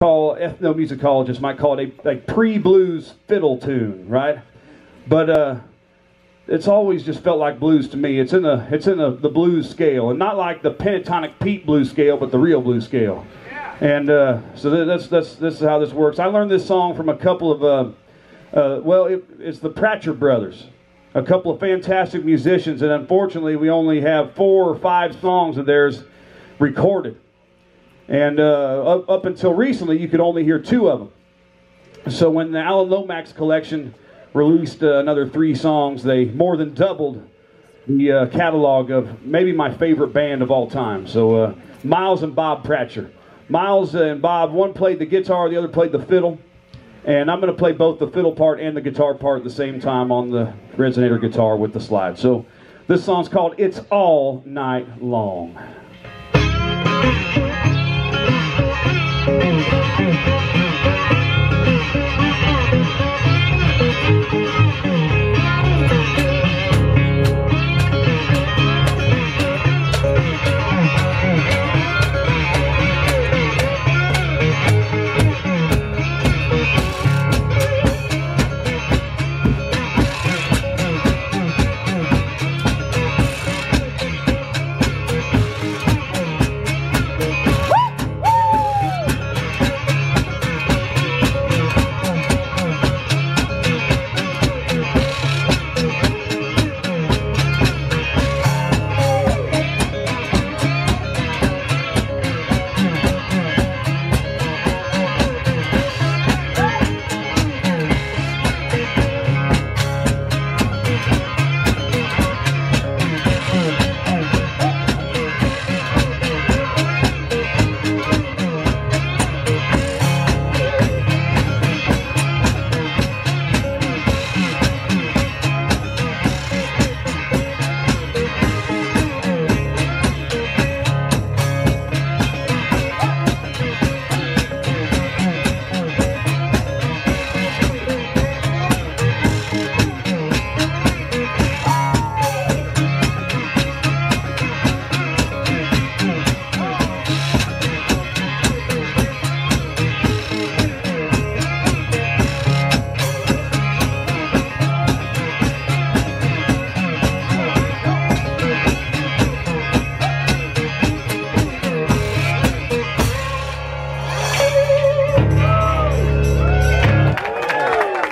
ethnomusicologists might call it a pre-blues fiddle tune, right? But it's always just felt like blues to me. It's in the blues scale, and not like the pentatonic Pete blues scale, but the real blues scale. And so this is how this works. I learned this song from a couple of it's the Pratchett brothers, a couple of fantastic musicians, and unfortunately we only have 4 or 5 songs of theirs recorded. And up until recently, you could only hear 2 of them. So when the Alan Lomax collection released another 3 songs, they more than doubled the catalog of maybe my favorite band of all time. So Miles and Bob Pratchett. Miles and Bob, one played the guitar, the other played the fiddle. And I'm going to play both the fiddle part and the guitar part at the same time on the resonator guitar with the slide. So this song's called It's All Night Long.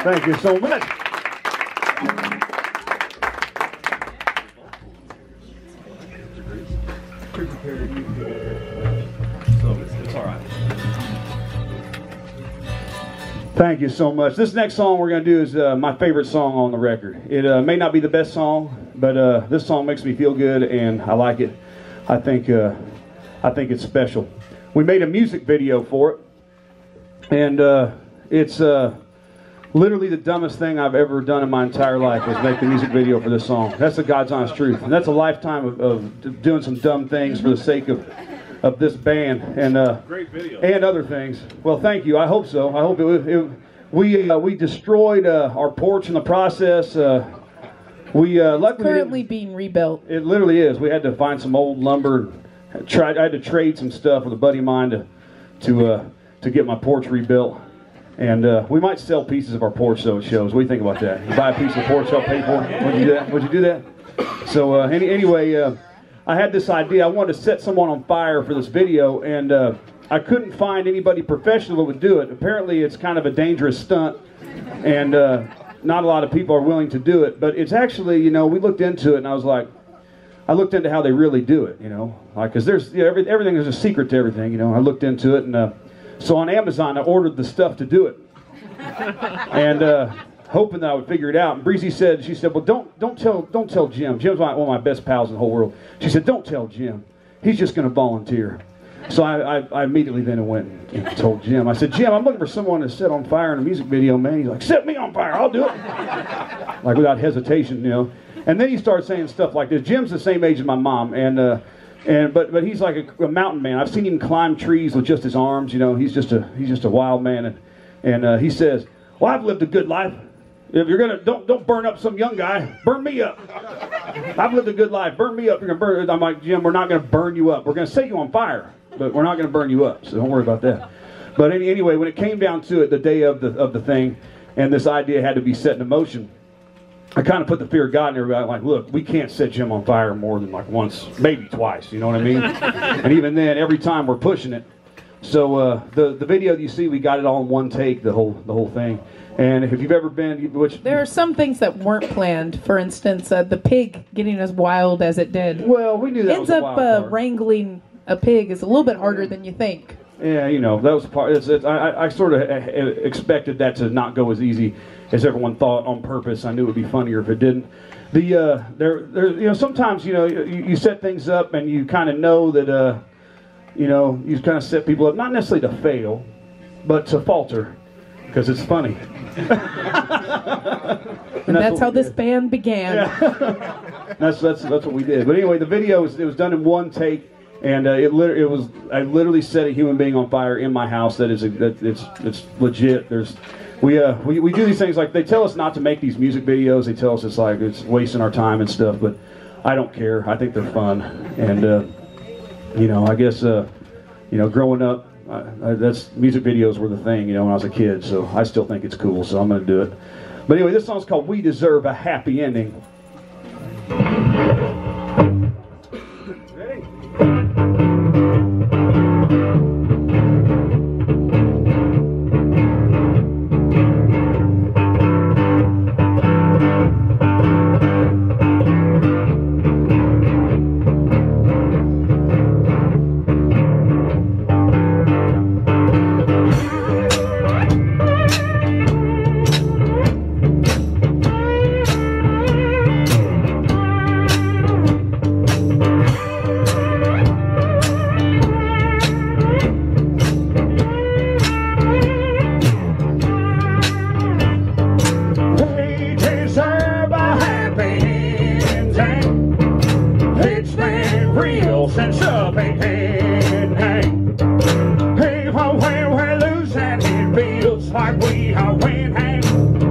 Thank you so much. It's all right. Thank you so much. This next song we're going to do is my favorite song on the record. It may not be the best song, but this song makes me feel good, and I like it. I think it's special. We made a music video for it, and it's literally the dumbest thing I've ever done in my entire life was make the music video for this song. That's the God's honest truth. And that's a lifetime of doing some dumb things for the sake of this band and great video and other things. Well, thank you. I hope so. I hope we destroyed our porch in the process. Luckily currently being rebuilt. It literally is. We had to find some old lumber. I had to trade some stuff with a buddy of mine to get my porch rebuilt. And we might sell pieces of our porch though at shows. What do you think about that? You buy a piece of the porch, I'll pay for it. Would you do that? Would you do that? So anyway, I had this idea. I wanted to set someone on fire for this video, and I couldn't find anybody professional that would do it. Apparently, it's kind of a dangerous stunt, and not a lot of people are willing to do it. But it's actually, you know, we looked into it, and I looked into how they really do it, you know, like because there's everything. There's a secret to everything, you know. I looked into it, and so on Amazon, I ordered the stuff to do it, and hoping that I would figure it out. And Breezy said, she said, well, don't tell Jim. Jim's one of my best pals in the whole world. She said, don't tell Jim. He's just going to volunteer. So I immediately then went and told Jim. I said, Jim, I'm looking for someone to set on fire in a music video, man. He's like, set me on fire, I'll do it. Like without hesitation, you know. And then he started saying stuff like this. Jim's the same age as my mom, but he's like a mountain man. I've seen him climb trees with just his arms. You know, he's just a wild man. And he says, "Well, I've lived a good life. If you're gonna don't burn up some young guy, burn me up. I've lived a good life. Burn me up. You're gonna burn." I'm like, Jim, we're not gonna burn you up. We're gonna set you on fire, but we're not gonna burn you up. So don't worry about that. But anyway, when it came down to it, the day of the thing, and this idea had to be set into motion, I kind of put the fear of God in everybody. Like, look, we can't set Jim on fire more than like once, maybe twice. You know what I mean? And even then, every time we're pushing it. So the video that you see, we got it all in one take, the whole thing. And if you've ever been, there are some things that weren't planned. For instance, the pig getting as wild as it did. Well, we knew that ends was a wild part. up wrangling a pig is a little bit harder than you think. Yeah, you know, that was part. I sort of expected that to not go as easy as everyone thought on purpose. I knew it would be funnier if it didn't. Sometimes you set things up and you kind of know that you kind of set people up not necessarily to fail, but to falter because it's funny. and that's how this band began. Yeah. that's what we did. But anyway, the video it was done in one take. And I literally set a human being on fire in my house. It's legit. We do these things, like they tell us not to make these music videos. They tell us it's wasting our time and stuff. But I don't care. I think they're fun. And I guess growing up, that's music videos were the thing. When I was a kid. So I still think it's cool. So I'm going to do it. But anyway, this song's called "We Deserve a Happy Ending."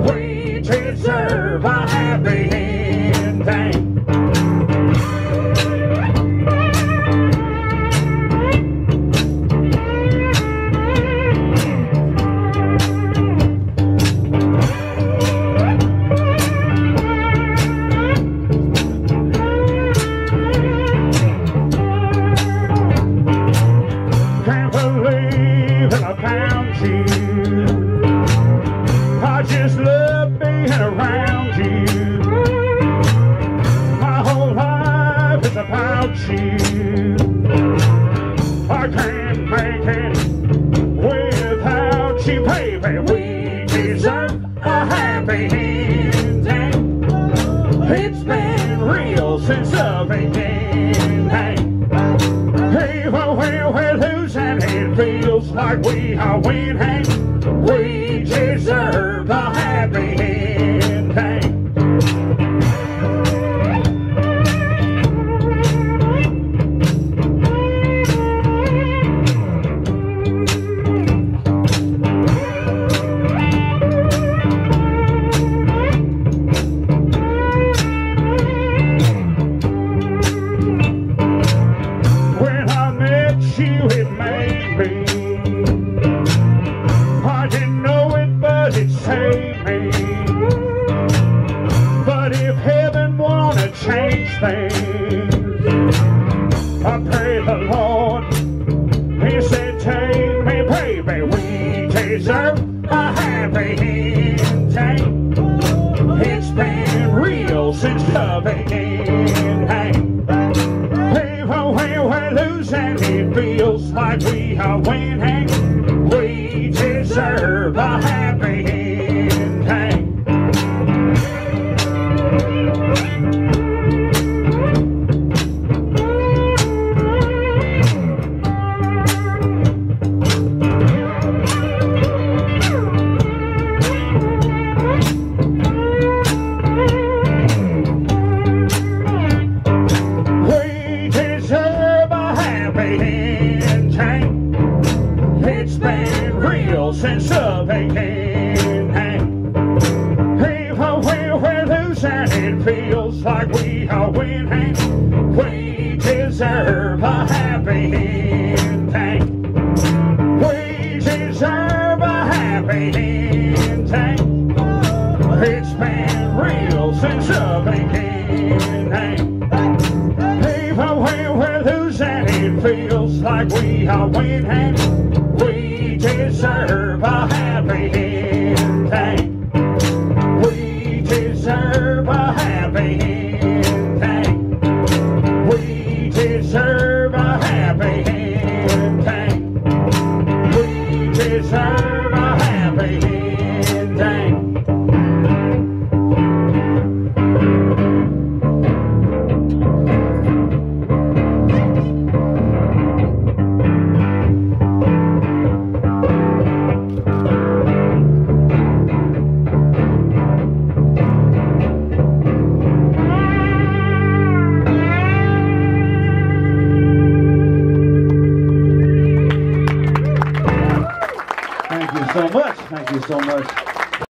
deserve a happy ending. We deserve happy ending. It's been real since the beginning. Even when we're losing, it feels like we are winning. We deserve a happy ending. We deserve a happy ending. We deserve a happy ending. We deserve a happy ending. Thank you so much. Thank you so much.